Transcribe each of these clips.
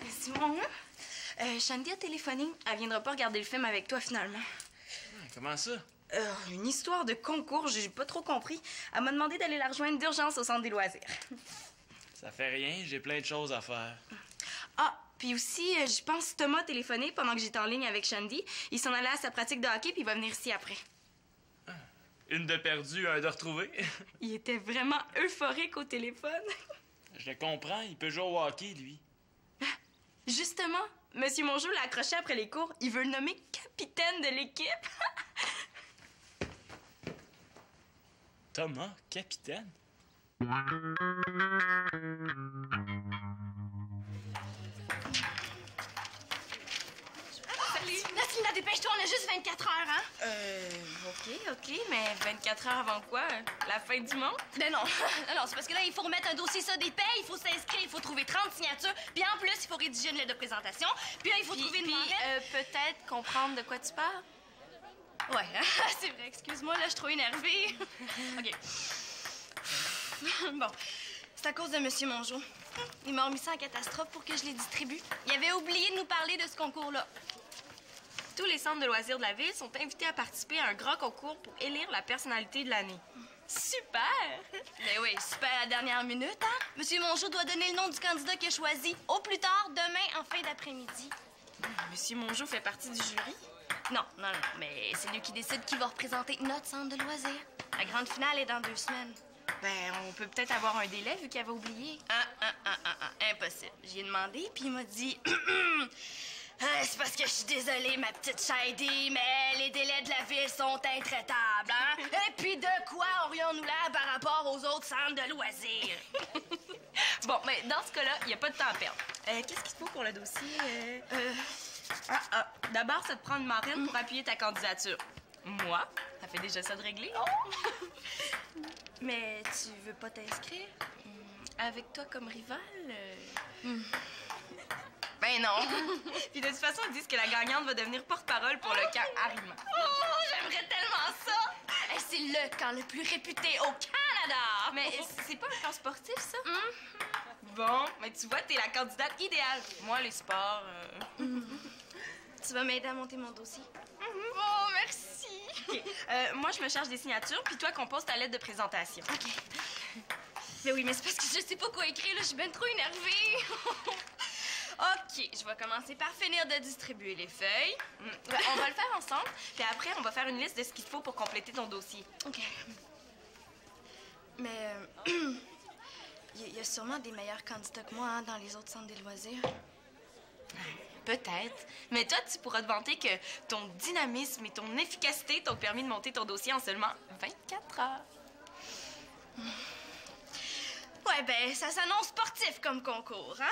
Simon, Shandy a téléphoné. Elle viendra pas regarder le film avec toi, finalement. Comment ça? Une histoire de concours, j'ai pas trop compris. Elle m'a demandé d'aller la rejoindre d'urgence au centre des loisirs. Ça fait rien, j'ai plein de choses à faire. Ah, puis aussi, je pense que Thomas a téléphoné pendant que j'étais en ligne avec Shandy. Il s'en allait à sa pratique de hockey, puis il va venir ici après. Une de perdue, un de retrouvé. Il était vraiment euphorique au téléphone. Je le comprends, il peut jouer au hockey, lui. Justement, Monsieur Mongeau l'a accroché après les cours. Il veut le nommer capitaine de l'équipe. Thomas, capitaine? Salut! Nathina, dépêche-toi, on a juste 24 heures, hein? OK, mais 24 heures avant quoi? La fin du monde? Ben non, non, c'est parce que là, il faut remettre un dossier ça des payes, il faut s'inscrire, il faut trouver 30 signatures, puis en plus, il faut rédiger une lettre de présentation, puis là, il faut trouver une marraine. Peut-être comprendre de quoi tu parles? Ouais, c'est vrai, excuse-moi, là, je suis trop énervée. OK. Bon, c'est à cause de Monsieur Mongeau. Il m'a remis ça en catastrophe pour que je les distribue. Il avait oublié de nous parler de ce concours-là. Tous les centres de loisirs de la ville sont invités à participer à un grand concours pour élire la personnalité de l'année. Super! Ben oui, super à la dernière minute, hein? Monsieur Mongeau doit donner le nom du candidat qu'il a choisi au plus tard demain en fin d'après-midi. Monsieur Mongeau fait partie du jury? Non, mais c'est lui qui décide qui va représenter notre centre de loisirs. La grande finale est dans 2 semaines. Ben, on peut peut-être avoir un délai vu qu'il avait oublié. Impossible. J'y ai demandé, puis il m'a dit... c'est parce que je suis désolée, ma petite Shady, mais les délais de la ville sont intraitables, hein? Et puis de quoi aurions-nous l'air par rapport aux autres centres de loisirs? Bon, mais dans ce cas-là, il n'y a pas de temps à perdre. Qu'est-ce qu'il te faut pour le dossier? D'abord, ça te prend une marraine pour appuyer ta candidature. Moi, ça fait déjà ça de régler. Oh! Mais tu veux pas t'inscrire? Avec toi comme rival? Ben non. Puis de toute façon, ils disent que la gagnante va devenir porte-parole pour le camp Harriman. Oh, j'aimerais tellement ça! Hey, c'est le camp le plus réputé au Canada! Mais c'est pas un camp sportif, ça? Bon, mais tu vois, t'es la candidate idéale. Moi, les sports... Tu vas m'aider à monter mon dossier? Oh, merci! OK. Moi, je me charge des signatures, puis toi, compose ta lettre de présentation. OK. Mais oui, mais c'est parce que je sais pas quoi écrire, là. Je suis bien trop énervée. OK, je vais commencer par finir de distribuer les feuilles. On va le faire ensemble, puis après, on va faire une liste de ce qu'il faut pour compléter ton dossier. OK. Mais il y a sûrement des meilleurs candidats que moi, hein, dans les autres centres des loisirs. Peut-être. Mais toi, tu pourras te vanter que ton dynamisme et ton efficacité t'ont permis de monter ton dossier en seulement 24 heures. Ouais, ben, ça s'annonce sportif comme concours, hein?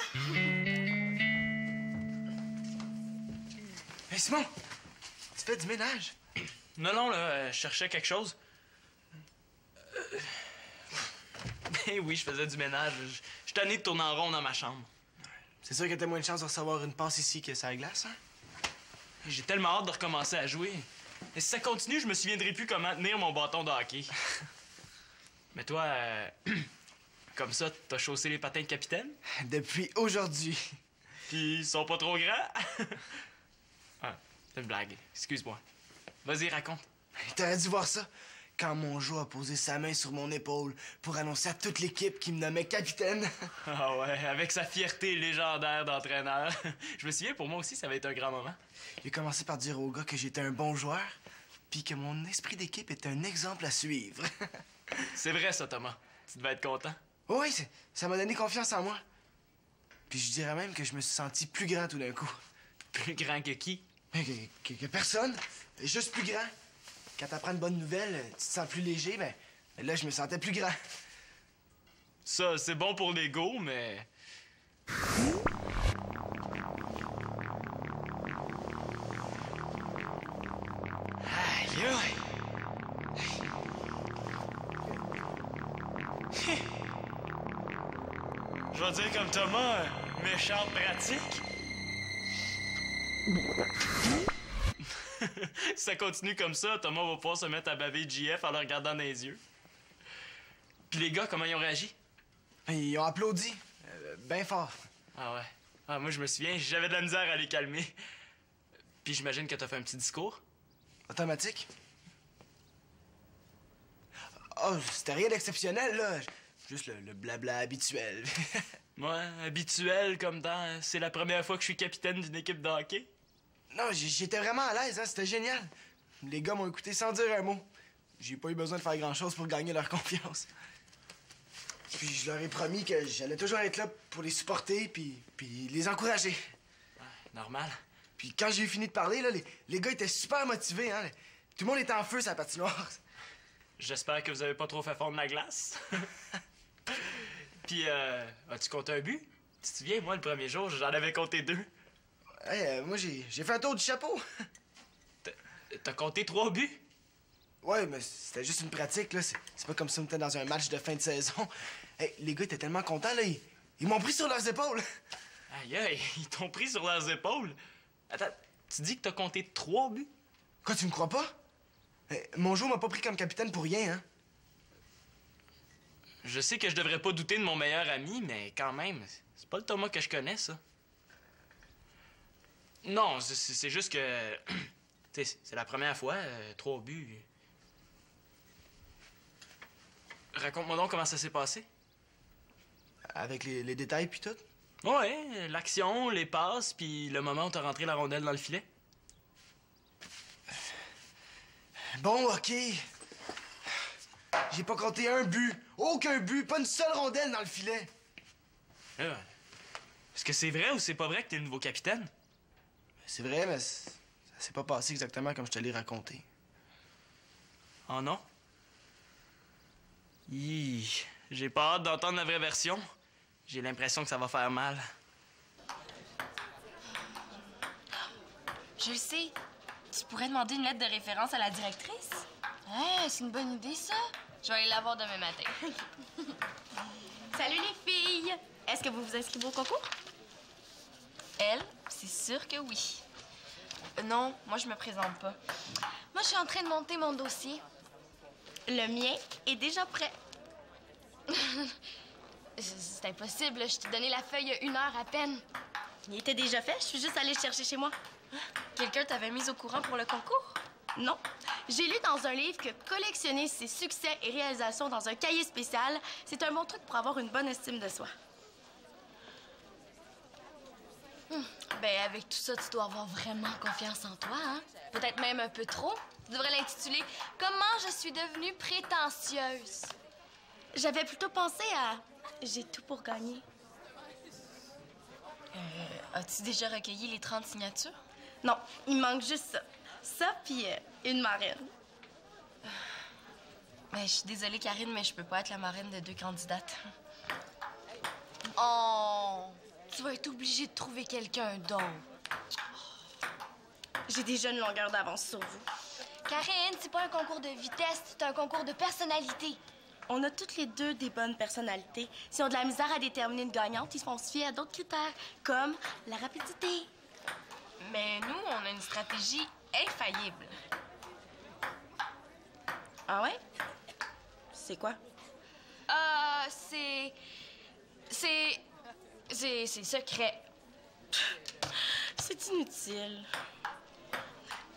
Hey, Simon! Tu fais du ménage? Non, là, je cherchais quelque chose. Ben oui, je faisais du ménage. Je suis tanné de tourner en rond dans ma chambre. C'est sûr que t'as moins de chance de recevoir une passe ici que ça la glace, hein? J'ai tellement hâte de recommencer à jouer. Et si ça continue, je me souviendrai plus comment tenir mon bâton de hockey. Mais toi, comme ça, t'as chaussé les patins de capitaine? Depuis aujourd'hui. Puis ils sont pas trop grands? Ah, c'est une blague. Excuse-moi. Vas-y, raconte. T'aurais dû voir ça. Quand Mongeau a posé sa main sur mon épaule pour annoncer à toute l'équipe qu'il me nommait capitaine. Ah ouais, avec sa fierté légendaire d'entraîneur. Je me souviens, pour moi aussi, ça va être un grand moment. Il a commencé par dire aux gars que j'étais un bon joueur, puis que mon esprit d'équipe est un exemple à suivre. C'est vrai, ça, Thomas. Tu devais être content. Oui, ça m'a donné confiance en moi. Puis je dirais même que je me suis senti plus grand tout d'un coup. Plus grand que qui? Que personne. Juste plus grand. Quand t'apprends une bonne nouvelle, tu te sens plus léger, ben là, je me sentais plus grand. Ça, c'est bon pour l'ego, mais... Aïe, aïe. Je vais dire comme Thomas, méchante pratique. Si ça continue comme ça, Thomas va pouvoir se mettre à baver JF en le regardant dans les yeux. Puis les gars, comment ils ont réagi? Ils ont applaudi. Ben fort. Ah ouais. Ah, moi, je me souviens, j'avais de la misère à les calmer. Puis j'imagine que t'as fait un petit discours. Automatique? Oh, c'était rien d'exceptionnel, là. Juste le blabla habituel. Ouais, habituel comme dans... C'est la première fois que je suis capitaine d'une équipe de hockey. Non, j'étais vraiment à l'aise, hein. C'était génial. Les gars m'ont écouté sans dire un mot. J'ai pas eu besoin de faire grand-chose pour gagner leur confiance. Puis je leur ai promis que j'allais toujours être là pour les supporter puis les encourager. Ouais, normal. Puis quand j'ai eu fini de parler, là, les gars étaient super motivés, hein. Tout le monde était en feu sur la patinoire. J'espère que vous avez pas trop fait fondre la glace. Puis, as-tu compté un but? Tu te souviens, moi, le premier jour, j'en avais compté 2. Hey, moi, j'ai fait un tour du chapeau. T'as compté 3 buts? Ouais, mais c'était juste une pratique, là. C'est pas comme si on était dans un match de fin de saison. Hey, les gars étaient tellement contents, là. Ils m'ont pris sur leurs épaules. Aïe, aïe, ils t'ont pris sur leurs épaules. Attends, tu dis que t'as compté 3 buts? Quoi, tu me crois pas? Mon jour m'a pas pris comme capitaine pour rien, hein. Je sais que je devrais pas douter de mon meilleur ami, mais quand même, c'est pas le Thomas que je connais, ça. Non, c'est juste que... Tu sais, c'est la première fois, 3 buts. Raconte-moi donc comment ça s'est passé. Avec les détails puis tout. Ouais, l'action, les passes, puis le moment où t'as rentré la rondelle dans le filet. Bon, OK. J'ai pas compté un but. Aucun but. Pas une seule rondelle dans le filet. Est-ce que c'est vrai ou c'est pas vrai que t'es le nouveau capitaine? C'est vrai, mais ça s'est pas passé exactement comme je te l'ai raconté. Oh non? Hi, j'ai pas hâte d'entendre la vraie version. J'ai l'impression que ça va faire mal. Je le sais. Tu pourrais demander une lettre de référence à la directrice? Hein, c'est une bonne idée, ça. Je vais aller la voir demain matin. Salut les filles! Est-ce que vous vous inscrivez au concours? Elle, c'est sûr que oui. Non, moi je me présente pas. Moi, je suis en train de monter mon dossier. Le mien est déjà prêt. C'est impossible, je t'ai donné la feuille il y a 1 heure à peine. Il était déjà fait, je suis juste allée le chercher chez moi. Quelqu'un t'avait mise au courant pour le concours? Non. J'ai lu dans un livre que collectionner ses succès et réalisations dans un cahier spécial, c'est un bon truc pour avoir une bonne estime de soi. Ben, avec tout ça, tu dois avoir vraiment confiance en toi, hein? Peut-être même un peu trop. Tu devrais l'intituler « Comment je suis devenue prétentieuse ». J'avais plutôt pensé à « J'ai tout pour gagner ». As-tu déjà recueilli les 30 signatures? Non, il me manque juste ça. Ça, puis une marraine. Ben, je suis désolée, Karine, mais je peux pas être la marraine de 2 candidates. Oh! Tu vas être obligée de trouver quelqu'un d'autre. J'ai déjà une longueur d'avance sur vous. Karine, c'est pas un concours de vitesse, c'est un concours de personnalité. On a toutes les deux des bonnes personnalités. Si on a de la misère à déterminer une gagnante, ils vont se fier à d'autres critères, comme la rapidité. Mais nous, on a une stratégie infaillible. Ah ouais? C'est quoi? C'est secret. C'est inutile.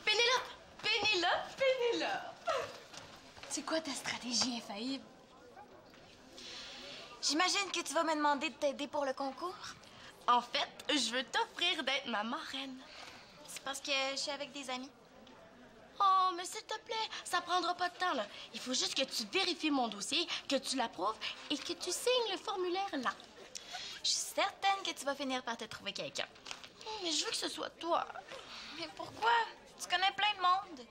Pénélope! Pénélope! Pénélope! C'est quoi ta stratégie infaillible? J'imagine que tu vas me demander de t'aider pour le concours. En fait, je veux t'offrir d'être ma marraine. C'est parce que je suis avec des amis. Oh, mais s'il te plaît, ça prendra pas de temps, là. Il faut juste que tu vérifies mon dossier, que tu l'approuves et que tu signes le formulaire là. Je suis certaine que tu vas finir par te trouver quelqu'un. Mais je veux que ce soit toi. Mais pourquoi? Tu connais plein de monde.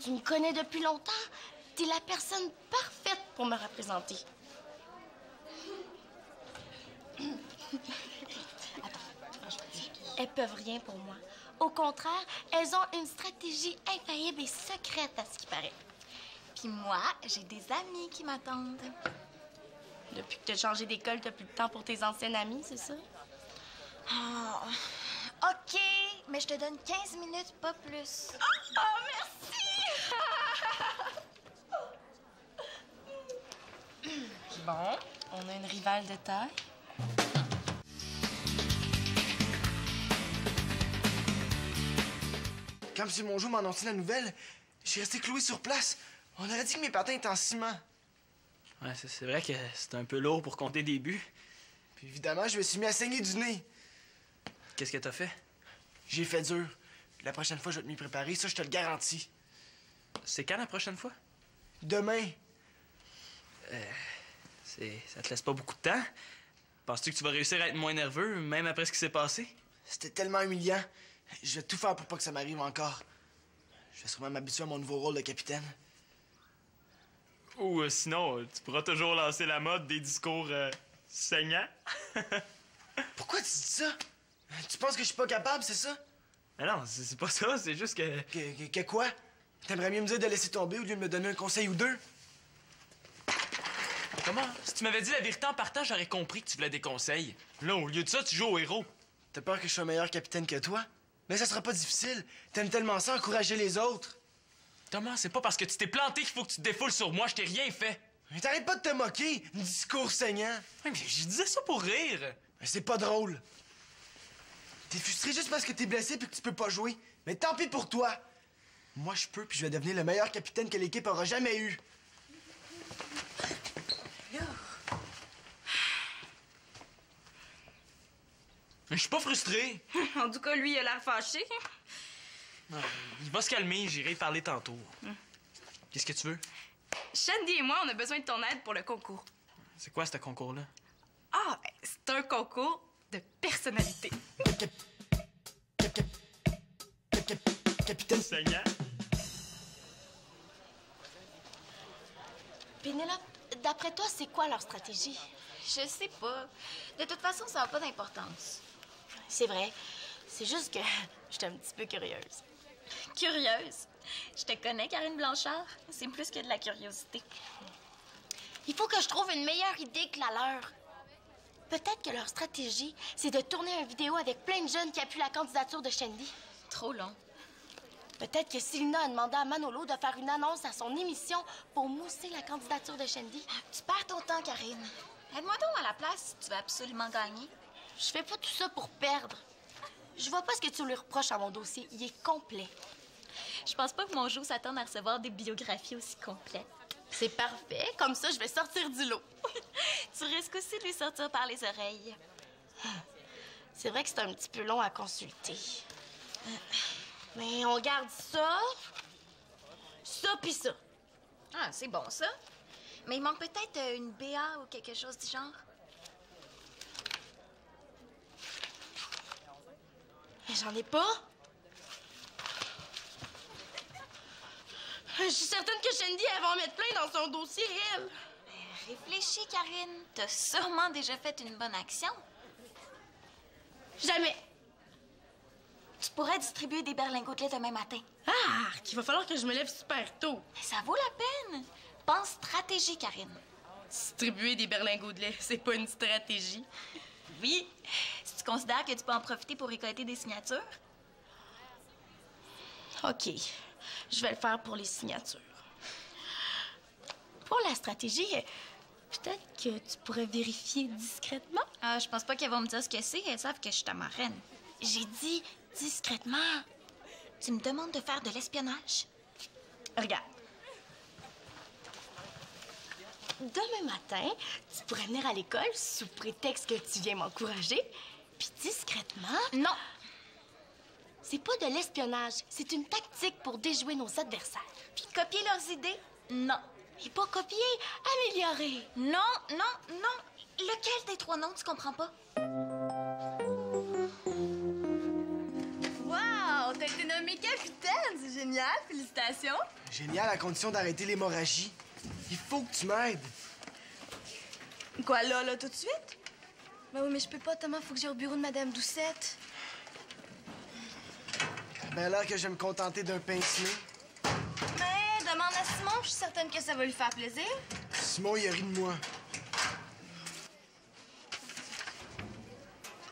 Tu me connais depuis longtemps. T'es la personne parfaite pour me représenter. Elles peuvent rien pour moi. Au contraire, elles ont une stratégie infaillible et secrète à ce qui paraît. Puis moi, j'ai des amis qui m'attendent. Depuis que t'as changé d'école, t'as plus de temps pour tes anciennes amies, c'est ça? Oh, OK, mais je te donne 15 minutes, pas plus. Oh, merci! Bon, on a une rivale de taille. Quand M. Mongeau m'a annoncé la nouvelle, je suis resté cloué sur place. On aurait dit que mes patins étaient en ciment. Ouais, c'est vrai que c'est un peu lourd pour compter des buts. Puis évidemment, je me suis mis à saigner du nez. Qu'est-ce que t'as fait? J'ai fait dur. Puis la prochaine fois, je vais m'y préparer, ça, je te le garantis. C'est quand la prochaine fois? Demain. Ça te laisse pas beaucoup de temps? Penses-tu que tu vas réussir à être moins nerveux, même après ce qui s'est passé? C'était tellement humiliant. Je vais tout faire pour pas que ça m'arrive encore. Je vais sûrement m'habituer à mon nouveau rôle de capitaine. Ou sinon, tu pourras toujours lancer la mode des discours saignants. Pourquoi tu dis ça? Tu penses que je suis pas capable, c'est ça? Mais non, c'est pas ça, c'est juste que... Que quoi? T'aimerais mieux me dire de laisser tomber au lieu de me donner un conseil ou deux? Comment? Si tu m'avais dit la vérité en partant, j'aurais compris que tu voulais des conseils. Là, au lieu de ça, tu joues au héros. T'as peur que je sois meilleur capitaine que toi? Mais ça sera pas difficile. T'aimes tellement ça, encourager les autres. Thomas, c'est pas parce que tu t'es planté qu'il faut que tu te défoules sur moi, je t'ai rien fait. Mais t'arrêtes pas de te moquer, un discours saignant. Ouais, mais je disais ça pour rire. Mais c'est pas drôle. T'es frustré juste parce que t'es blessé puis que tu peux pas jouer. Mais tant pis pour toi. Moi, je peux puis je vais devenir le meilleur capitaine que l'équipe aura jamais eu. Mais je suis pas frustré. En tout cas, lui, il a l'air fâché. Il va se calmer, j'irai parler tantôt. Qu'est-ce que tu veux? Shandy et moi, on a besoin de ton aide pour le concours. C'est quoi ce concours-là? Ah, ben, c'est un concours de personnalité. Capitaine. Saignant? Pénélope, d'après toi, c'est quoi leur stratégie? Je sais pas. De toute façon, ça n'a pas d'importance. C'est vrai. C'est juste que j'étais un petit peu curieuse. Curieuse. Je te connais, Karine Blanchard. C'est plus que de la curiosité. Il faut que je trouve une meilleure idée que la leur. Peut-être que leur stratégie, c'est de tourner une vidéo avec plein de jeunes qui appuient la candidature de Shandy. Trop long. Peut-être que Célina a demandé à Manolo de faire une annonce à son émission pour mousser la candidature de Shandy. Tu perds ton temps, Karine. Aide-moi donc à la place si tu veux absolument gagner. Je fais pas tout ça pour perdre. Je vois pas ce que tu lui reproches à mon dossier. Il est complet. Je pense pas que mon jeu s'attende à recevoir des biographies aussi complètes. C'est parfait. Comme ça, je vais sortir du lot. Tu risques aussi de lui sortir par les oreilles. C'est vrai que c'est un petit peu long à consulter. Mais on garde ça, puis ça. Ah, c'est bon, ça. Mais il manque peut-être une BA ou quelque chose du genre. Mais j'en ai pas. Je suis certaine que Shandy, elle va en mettre plein dans son dossier, elle. Réfléchis, Karine. T'as sûrement déjà fait une bonne action. Jamais. Tu pourrais distribuer des berlingots de lait demain matin. Ah, qu'il va falloir que je me lève super tôt. Mais ça vaut la peine. Pense stratégie, Karine. Distribuer des berlingots de lait, c'est pas une stratégie. Oui. Si tu considères que tu peux en profiter pour récolter des signatures. OK. Je vais le faire pour les signatures. Pour la stratégie, peut-être que tu pourrais vérifier discrètement. Ah, je pense pas qu'elles vont me dire ce que c'est. Elles savent que je suis ta marraine. J'ai dit discrètement. Tu me demandes de faire de l'espionnage? Regarde. Demain matin, tu pourrais venir à l'école sous prétexte que tu viens m'encourager, puis discrètement... Non. C'est pas de l'espionnage, c'est une tactique pour déjouer nos adversaires. Puis copier leurs idées? Non. Et pas copier, améliorer. Non, non, non. Lequel des trois noms tu comprends pas? Wow! T'as été nommée capitaine! C'est génial! Félicitations! Génial, à condition d'arrêter l'hémorragie. Il faut que tu m'aides. Quoi, là, tout de suite? Ben oui, mais je peux pas, Thomas. Faut que j'aille au bureau de Madame Doucette. Ben là que je vais me contenter d'un pince-nez. Mais demande à Simon, je suis certaine que ça va lui faire plaisir. Simon, il a ri de moi.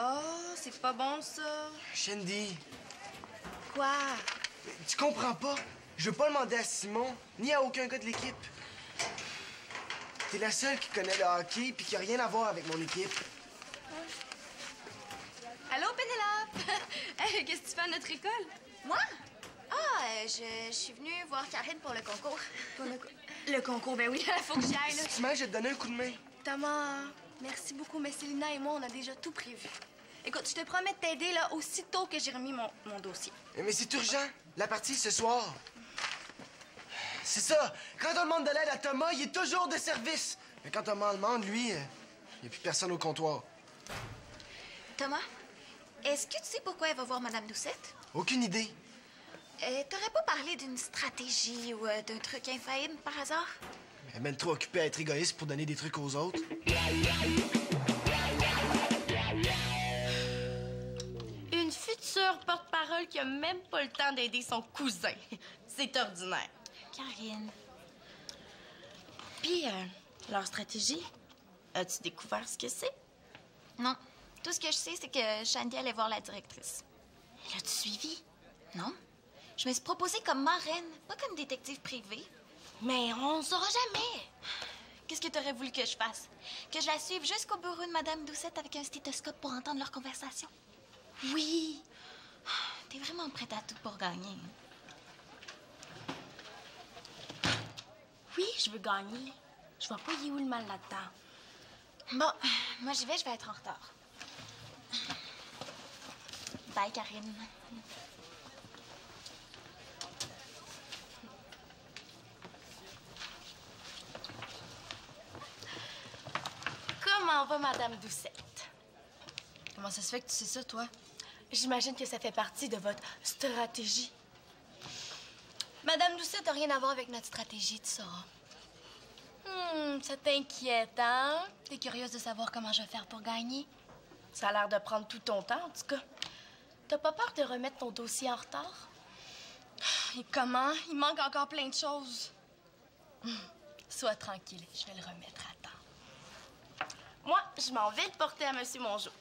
Oh, c'est pas bon, ça. Shandy, Quoi? tu comprends pas? Je veux pas demander à Simon, ni à aucun gars de l'équipe. T'es la seule qui connaît le hockey puis qui a rien à voir avec mon équipe. Allô, Pénélope? Hey, qu'est-ce que tu fais à notre école? Moi? Ah, je suis venue voir Karine pour le concours. Le concours, ben oui, il faut que j'y aille, là. Si tu m'aides, je vais te donner un coup de main. Thomas, merci beaucoup, mais Célina et moi, on a déjà tout prévu. Écoute, je te promets de t'aider, là, aussitôt que j'ai remis mon dossier. Mais c'est urgent. La partie, ce soir. C'est ça. Quand on demande de l'aide à Thomas, il est toujours de service. Mais quand Thomas en demande, lui, il n'y a plus personne au comptoir. Thomas, est-ce que tu sais pourquoi elle va voir Madame Doucette? Aucune idée. T'aurais pas parlé d'une stratégie ou d'un truc infaillible par hasard? Elle est même trop occupée à être égoïste pour donner des trucs aux autres. Une future porte-parole qui a même pas le temps d'aider son cousin. C'est ordinaire. Karine. Puis, leur stratégie, as-tu découvert ce que c'est? Non. Tout ce que je sais, c'est que Shandy allait voir la directrice. L'as-tu suivi? Non. Je me suis proposée comme marraine, pas comme détective privée. Mais on ne saura jamais. Qu'est-ce que t'aurais voulu que je fasse? Que je la suive jusqu'au bureau de Madame Doucette avec un stéthoscope pour entendre leur conversation? Oui. T'es vraiment prête à tout pour gagner. Oui, je veux gagner. Je vois pas y est où le mal là-dedans. Bon, moi j'y vais, je vais être en retard. Bye, Karine. Comment va Madame Doucette? Comment ça se fait que tu sais ça, toi? J'imagine que ça fait partie de votre stratégie. Madame Doucette n'a rien à voir avec notre stratégie, tu sauras. Ça t'inquiète, hein? T'es curieuse de savoir comment je vais faire pour gagner? Ça a l'air de prendre tout ton temps, en tout cas. T'as pas peur de remettre ton dossier en retard? Et comment? Il manque encore plein de choses. Sois tranquille, je vais le remettre à temps. Moi, je m'en vais le porter à Monsieur Mongeau.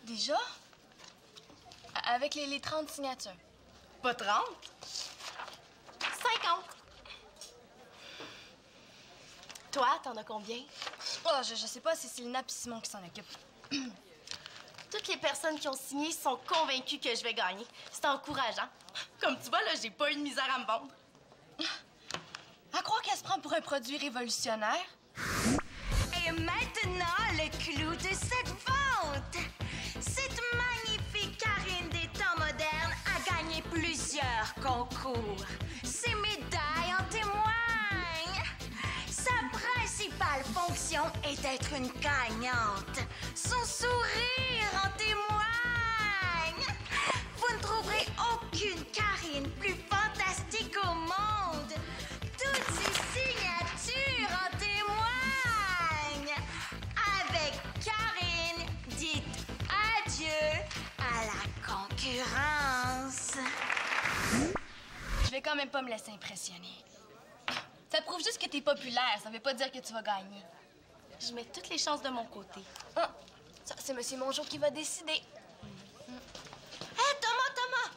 Déjà? Avec les 30 signatures. Pas 30? 50. Toi, t'en as combien? Oh, je sais pas, c'est Célina puis Simon qui s'en occupent. Toutes les personnes qui ont signé sont convaincues que je vais gagner. C'est encourageant. Comme tu vois, là, j'ai pas eu de misère à me vendre. À croire qu'elle se prend pour un produit révolutionnaire. Et maintenant, le clou de cette vente. Cette magnifique Karine des temps modernes a gagné plusieurs concours. Ses médailles en témoignent. Sa principale fonction est d'être une gagnante. Son sourire en témoigne. Vous ne trouverez aucune Karine plus fantastique au monde. Toutes ses signatures en témoignent. Avec Karine, dites adieu à la concurrence. Je vais quand même pas me laisser impressionner. Ça prouve juste que t'es populaire, ça veut pas dire que tu vas gagner. Je mets toutes les chances de mon côté. Ah, ça, c'est Monsieur Mongeau qui va décider. Hé, Thomas!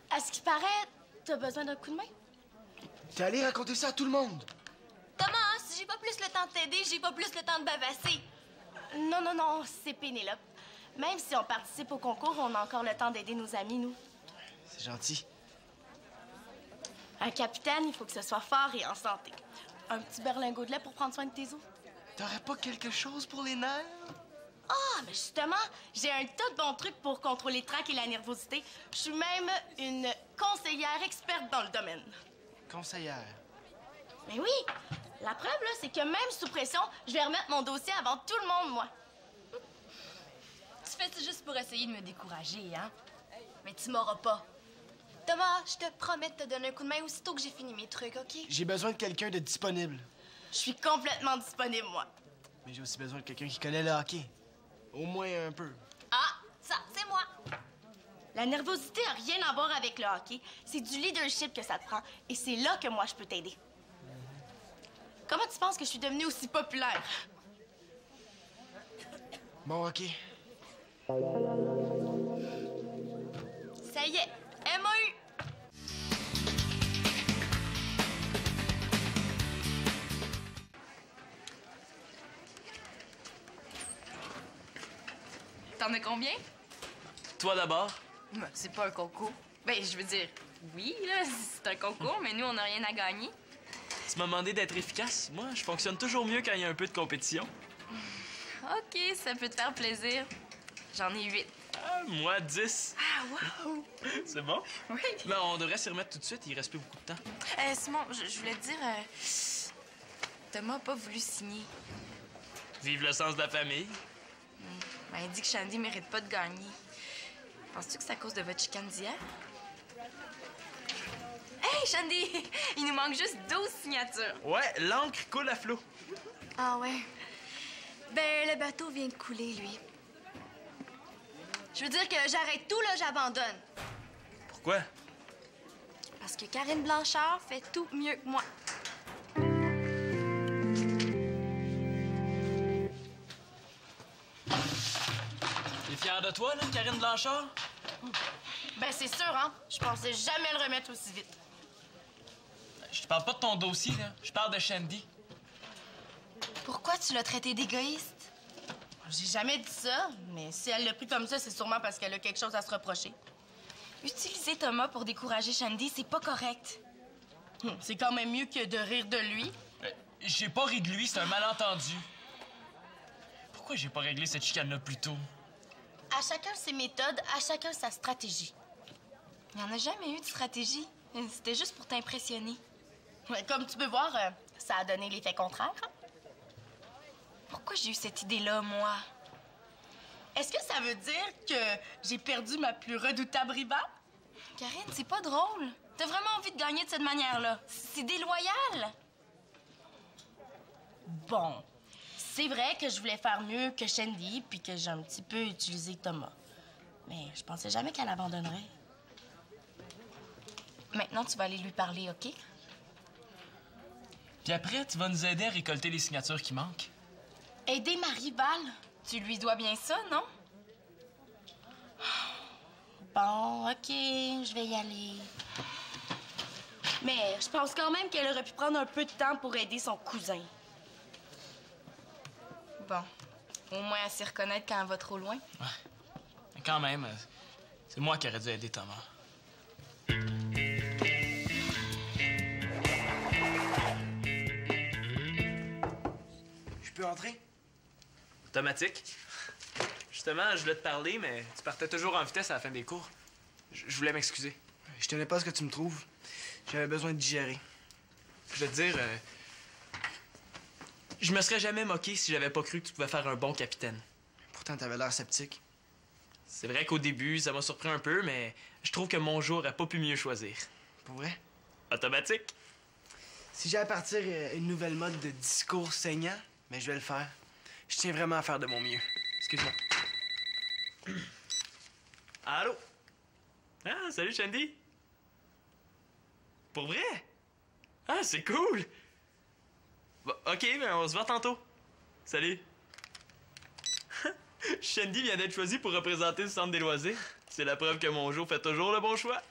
À ce qui paraît, t'as besoin d'un coup de main? T'es allé raconter ça à tout le monde. Thomas, si j'ai pas plus le temps de t'aider, j'ai pas plus le temps de bavasser. Non, c'est Pénélope. Même si on participe au concours, on a encore le temps d'aider nos amis, nous. C'est gentil. Un capitaine, il faut que ce soit fort et en santé. Un petit berlingot de lait pour prendre soin de tes os. T'aurais pas quelque chose pour les nerfs? Ah, mais justement, j'ai un tas de bons trucs pour contrôler le trac et la nervosité. Je suis même une conseillère experte dans le domaine. Conseillère. Mais oui, la preuve, là, c'est que même sous pression, je vais remettre mon dossier avant tout le monde, moi. Tu fais ça juste pour essayer de me décourager, hein? Mais tu m'auras pas. Thomas, je te promets de te donner un coup de main aussitôt que j'ai fini mes trucs, OK? J'ai besoin de quelqu'un de disponible. Je suis complètement disponible, moi. Mais j'ai aussi besoin de quelqu'un qui connaît le hockey. Au moins un peu. Ah, ça, c'est moi. La nervosité a rien à voir avec le hockey. C'est du leadership que ça te prend. Et c'est là que moi, je peux t'aider. Comment tu penses que je suis devenue aussi populaire? Bon, OK. Ça y est, MAU! T'en as combien? Toi d'abord. Ben, c'est pas un concours. Ben, je veux dire, oui, là, c'est un concours, mais nous, on n'a rien à gagner. Tu m'as demandé d'être efficace. Moi, je fonctionne toujours mieux quand il y a un peu de compétition. OK, ça peut te faire plaisir. J'en ai 8. Ah, moi, 10. Ah, wow! C'est bon? Oui. Ben, on devrait s'y remettre tout de suite. Il reste plus beaucoup de temps. Simon, je voulais te dire, Thomas n'a pas voulu signer. Vive le sens de la famille. Ben, il dit que Shandy mérite pas de gagner. Penses-tu que c'est à cause de votre chicane d'hier? Hey, Shandy! Il nous manque juste 12 signatures. Ouais, l'encre coule à flot. Ah ouais? Ben, le bateau vient de couler, lui. Je veux dire que j'arrête tout, là, j'abandonne. Pourquoi? Parce que Karine Blanchard fait tout mieux que moi. T'es fière de toi, là, Karine Blanchard? Ben, c'est sûr, hein? Je pensais jamais le remettre aussi vite. Je te parle pas de ton dossier, là. Je parle de Shandy. Pourquoi tu l'as traité d'égoïste? J'ai jamais dit ça, mais si elle l'a pris comme ça, c'est sûrement parce qu'elle a quelque chose à se reprocher. Utiliser Thomas pour décourager Shandy, c'est pas correct. C'est quand même mieux que de rire de lui. J'ai pas ri de lui, c'est un malentendu. Pourquoi j'ai pas réglé cette chicane-là plus tôt? À chacun ses méthodes, à chacun sa stratégie. Il n'y en a jamais eu de stratégie. C'était juste pour t'impressionner. Ouais, comme tu peux voir, ça a donné l'effet contraire. Hein? Pourquoi j'ai eu cette idée-là, moi? Est-ce que ça veut dire que j'ai perdu ma plus redoutable rivale? Karine, c'est pas drôle. T'as vraiment envie de gagner de cette manière-là. C'est déloyal. Bon, c'est vrai que je voulais faire mieux que Shandy, puis que j'ai un petit peu utilisé Thomas. Mais je pensais jamais qu'elle abandonnerait. Maintenant, tu vas aller lui parler, OK? Puis après, tu vas nous aider à récolter les signatures qui manquent. Aider ma rivale? Tu lui dois bien ça, non? Bon, OK, je vais y aller. Mais je pense quand même qu'elle aurait pu prendre un peu de temps pour aider son cousin. Bon. Au moins, elle sait reconnaître quand elle va trop loin. Ouais. Mais quand même, c'est moi qui aurais dû aider Thomas. Je peux entrer? Automatique. Justement, je voulais te parler, mais tu partais toujours en vitesse à la fin des cours. Je voulais m'excuser. Je tenais pas à ce que tu me trouves. J'avais besoin de digérer. Je veux te dire, je me serais jamais moqué si j'avais pas cru que tu pouvais faire un bon capitaine. Pourtant, t'avais l'air sceptique. C'est vrai qu'au début, ça m'a surpris un peu, mais je trouve que mon jour a pas pu mieux choisir. Pour vrai? Automatique. Si j'ai à partir une nouvelle mode de discours saignant, ben je vais le faire. Je tiens vraiment à faire de mon mieux. Excuse-moi. Allô? Ah, salut, Shandy. Pour vrai? Ah, c'est cool. Bon, OK, ben on se voit tantôt. Salut. Shandy vient d'être choisi pour représenter le centre des loisirs. C'est la preuve que mon jour fait toujours le bon choix.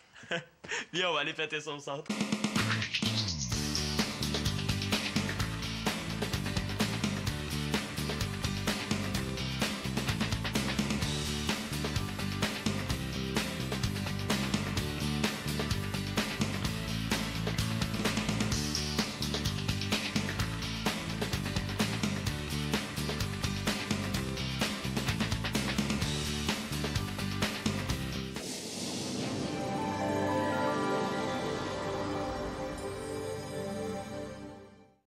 Viens, on va aller fêter son centre.